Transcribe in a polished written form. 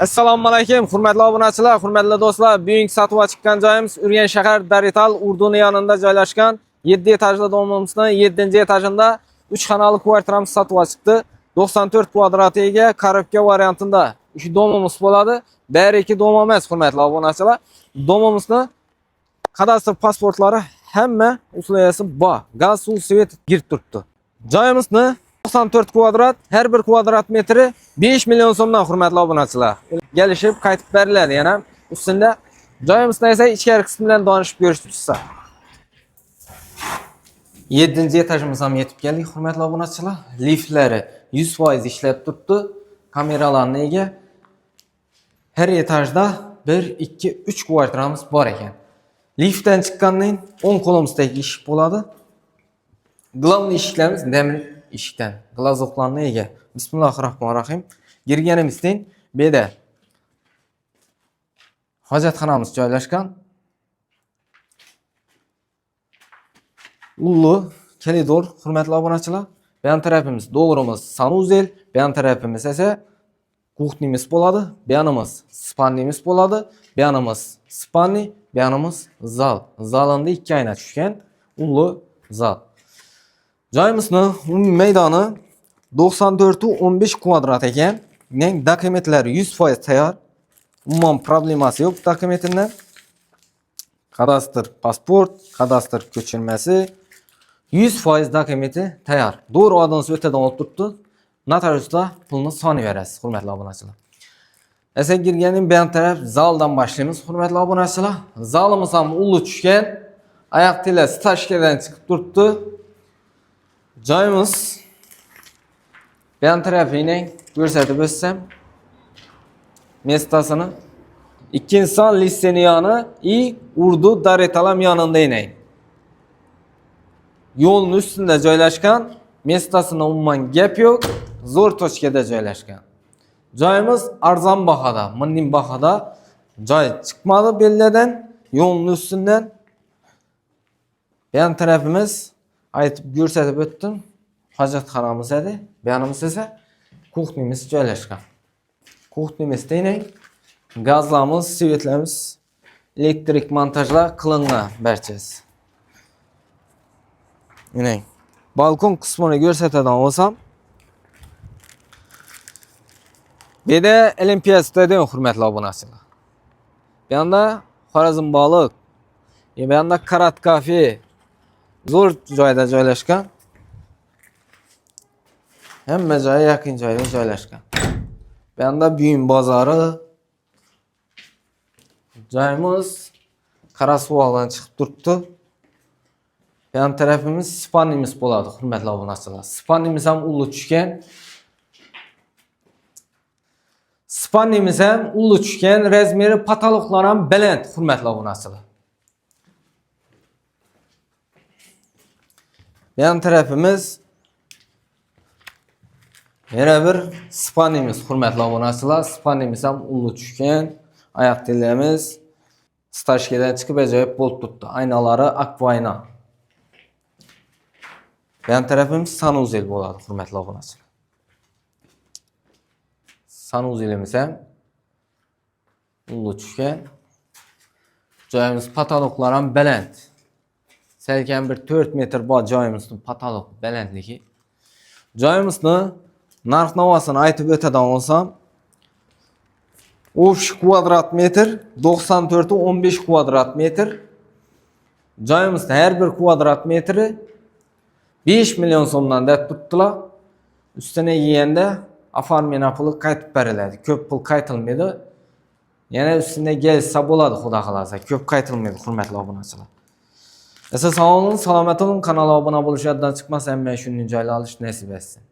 Assalomu alaykum, hurmatli obunachilar, hurmatli do'stlar. Bugun sotuvga chiqqan joyimiz Urganch shahar Darital Urduni yonida joylashgan 7 etajli domimizning 7-etajida 3 xonali kvartiramiz sotuvga chiqdi. 94 kvadratga ega korobka variantida. Shu domimiz bo'ladi. Bari iki dom emas, hurmatli obunachilar. Domimizni kadastr pasportlari hamma usulasi bor. Gaz, suv, svet girib turibdi. Joyimizni 94 kvadrat, her bir kvadrat metri 5 milyon so'mdan hurmatli obunachilar. Gelishib qaytib beriladi yana. Ustida joyimizda esa ichkari qismi bilan donishib ko'rishsa. 7-etajimizga ham yetib keldik hurmatli obunachilar. Liftlari 100% ishlab turibdi. Kameralarga ega. Her etajda 1, 2, 3 kvartiramiz bor ekan. Liftdan chiqqandan 10 qo'limizdagi eshik bo'ladi. Главный eshiklarimiz demir eshikdan. Glazoklarga ega. Bismillahirrohmanirrohim. Girganimizdan bu yerda hojatxonamiz joylashgan. Ullu koridor hurmatli obunachilar. Bu yon tarafimiz doğrumuz sanuzel, bu yon tarafimiz esa kuxnimiz bo'ladi, bu yonimiz spannimiz bo'ladi, bu yonimiz spanni, bu yonimiz zal. Zalında 2 oyna tushgan ullu zal. Joyimizning umumiy maydoni 94-15 kvadrat ekan. Dokumentlar 100% tayyor. Umuman problemasi yo'q dokumentlardan. Kadastr pasport, kadastr ko'chirmasi 100% dokumenti tayyor. Doğru adınız öteden olib turibdi. Notariusda pulni soni berasiz, hurmatli obunachilar. Esa girganing bu taraf zaldan boshlaymiz, hurmatli obunachilar. Zalimiz ham ulli tushgan. Oyoq tilla stashkadan chiqib turibdi. Joyimiz bu tarafini ko'rsatib o'tsam, mestasini ikkinson litseni yoni i Urdu Daritalam yonida inay. Yo'lning ustida joylashgan, mestasini umuman gap yo'q, zo'r tochkada joylashgan. Joyimiz arzon bahada, milliy bahada joy chiqmadi belladan, yo'lning ustidan. Bu tarafimiz aytib ko'rsatib o'tdim. Hojatxonamiz edi. Bu yonimiz esa kuxnimiz joylashgan. Kuxnimizda inay. Gazlarimiz, svetlarimiz, elektrik montajlar qilingan barchasi. Inay. Balkon qismini ko'rsatadigan bo'lsam, bu yerda Olimpiya stadion hurmatli obunachilar. Bu yerda Xorazm baliq, bu yerda Karat kafe zo'r joyda joylashgan. Hamma joyi yaqin joyda joylashgan. Bu yerda Buyum bozori. Joyimiz Qarasuvoqdan chiqib turibdi. Yan tarafimiz spannimiz bo'ladi, hurmatli obunachilar. Spannimiz ham ulli tushgan. Spannimiz ham ulli tushgan, razmeri pataloqlar ham baland, hurmatli obunachilar. Yan tarafimiz yana bir spannimiz, hurmatli obunachilar. Spannimiz ham ulli tushgan. Oyoq tillarimiz stashkadan chiqib ajoyib bo'lib turibdi. Aynalari akvayna. Yan tarafimiz sanuzel bo'ladi, hurmatli obunachilar. Sanuzelimiz ham ulli tushgan. Joyimiz pataloqlar ham baland. Salkam bir 4 metr bor joyimizning pataloq balandligi. Joyimizni narx-navosini aytib o'tadigan bo'lsam, 3 kvadrat metr, 94-15 kvadrat metr. Joyimizda her bir kvadrat metri 5 milyon so'mdan deb turibdilar. Ustine yeganda oformleniya puli qaytib beriladi. Ko'p pul qaytilmaydi. Yana ustine kelsa bo'ladi, xudo xolasa. Ko'p qaytilmaydi, hurmatli obunachilar. Sog' olun, salomat olun, kanalga obuna bo'lishdan chiqmasa, men shunday joylar olish nasib etsin.